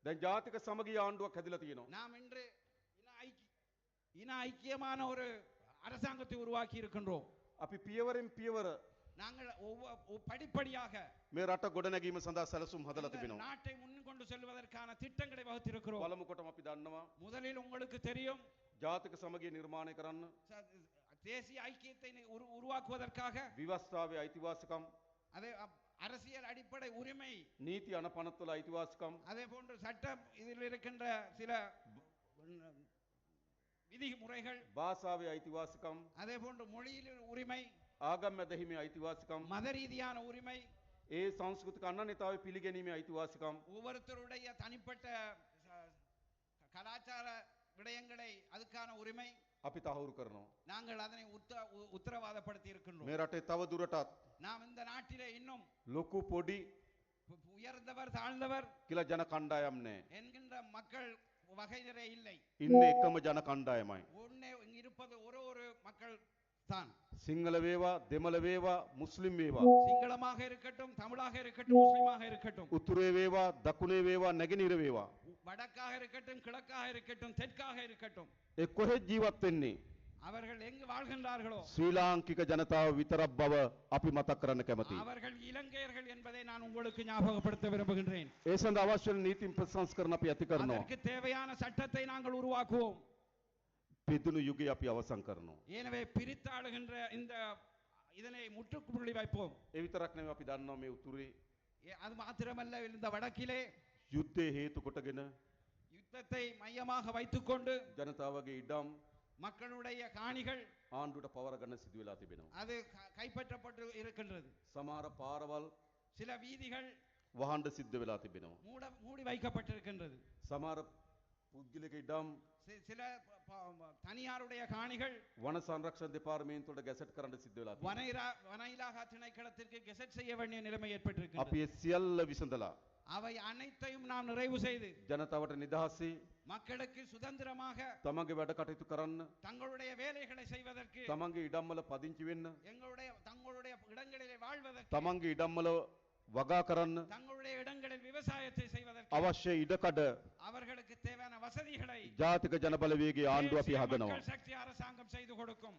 දැන් ජාතික සමගිය ආණ්ඩුවක් හැදිලා තියෙනවා. நாம் இன்று இன ஐக்கியமான ஒரு அரசாங்கத்தை உருவாக்கி இருக்கின்றோம். අපි පියවරෙන් පියවර நாங்கள் படிப்படியாக මේ රට ගොඩනැගීම සඳහා සැලසුම් හදලා තිබෙනවා. நாட்டை முன்கொண்டு செல்வதற்கான திட்டங்களை வகுத்திருக்கிறோம். පළමු කොටම අපි දන්නවා முதலில் உங்களுக்கு தெரியும் ජාතික සමගිය නිර්මාණය කරන්න தேசிய ஐக்கியத்தை உருவாக்குவதற்காக විවස්ථාවේ අයිතිවාසිකම් அதே அரசியல் அடிப்படை உரிமை නීති අනපනත්වල අයිතිවාසිකම් அதே போன்று சட்டம் இதில் இருக்கின்ற சில விதிமுறைகள் භාෂාවේ අයිතිවාසිකම් அதே போன்று மொழியில் உரிமை ආගම් ඇදහිමේ අයිතිවාසිකම් மத ரீதியான உரிமை ඒ සංස්කෘතික අනන්‍යතාවය පිළිගැනීමේ අයිතිවාසිකම් ஒவ்வொருத்தருடைய தனிப்பட்ட கலாச்சார விடயங்களை அதுக்கான உரிமை අපි තහවුරු කරනවා. நாங்கள் அதனை உத்தரவாதப்படுத்தி இருக்கின்றோம். මේ රටේ තව දුරටත් நாம் இந்த நாட்டிலே இன்னும் ලොකු පොඩි உயர்ந்தவர் தாழ்ந்தவர் කියලා ජන කණ්ඩායම් නැහැ. என்கின்ற மக்கள் வகையறை இல்லை. ඉන්නේ එකම ජන කණ්ඩායමයි. ஒண்ணே இருப்பது ஒரு மக்கள் தான். සිංහල වේවා, දෙමළ වේවා, මුස්ලිම් වේවා. சிங்களமாக இருக்கட்டும், தமிழாக இருக்கட்டும், முஸ்லிமாக இருக்கட்டும். උතුරේ වේවා, දකුණේ වේවා, නැගෙනහිර වේවා. வடக்காக இருக்கட்டும், கிழக்காக இருக்கட்டும், தெற்காக இருக்கட்டும். ඒ කොහෙද ජීවත් වෙන්නේ? அவர்கள் எங்கு வாழ்கின்றார்களோ ශ්‍රී ලාංකික ජනතාව විතරක් බව අපි මතක් කරන්න කැමතියි. அவர்கள் இலங்கையர்கள் என்பதை நான் உங்களுக்கு ஞாபகப்படுத்த விரும்புகின்றேன். ඒ සඳහා අවශ්‍ය නීති ප්‍රසංස්කරණ අපි ඇති කරනවා. அதற்கு தேவையான சட்டத்தை நாங்கள் உருவாக்குவோம். පිදුණු යුගය අපි අවසන් කරනවා. எனவே பிரித்தாளுகின்ற இந்த இதனை முற்றுப்புள்ளி வைப்போம். ඒ විතරක් නෙවෙයි අපි දන්නවා මේ උතුරේ அது மாத்திரமல்ல இந்த வடக்கிலே යුද්ධයේ හේතු කොටගෙන யுத்தத்தை மையமாக வைத்துக்கொண்டு ජනතාවගේ ඉඩම් மக்களுடைய காணிகள் ආණ්ඩුවට පවර ගන්න සිදු වෙලා තිබෙනවා. அது கைப்பற்றப்பட்டு இருக்கின்றது. සමහර පාරවල් சில வீதிகள் වහන්න සිද්ධ වෙලා තිබෙනවා. மூடி வைக்கப்பட்டிருக்கின்றது. සමහර පුද්ගලික ඉඩම් சில தனியாருடைய காணிகள் වන සංරක්ෂණ දෙපාර්තමේන්තුවට ගැසට් කරන්න සිද්ධ වෙලා තියෙනවා. வன இலாகா திணைக்களத்திற்கு கெசட் செய்ய வேண்டிய நிலைமை ஏற்பட்டிருக்கிறது. අපි ඒ සියල්ල විසඳලා அவை அனைத்தையும் நாம் நிறைவு செய்து ජනතාවට නිදහසේ மக்களுக்கு சுதந்திரமாக තමන්ගේ වැඩ කටයුතු කරන්න தங்களுடைய வேலைகளை செய்வதற்கு තමන්ගේ ඉඩම් වල පදිංචි වෙන්න தங்களுடைய இடங்களிலே வாழ்வதற்கு තමන්ගේ ඉඩම් වල වගා කරන්න தங்களுடைய இடங்களில் விவசாயத்தை செய்வதற்கு අවශ්‍ය ඉඩකඩ அவர்களுக்கு தேவையான வசதிகளை ජාතික ජනබලවේගයේ ආණ්ඩුව අපි හදනවා. மக்கள் சக்தி அரசாங்கம் செய்து கொடுக்கும்.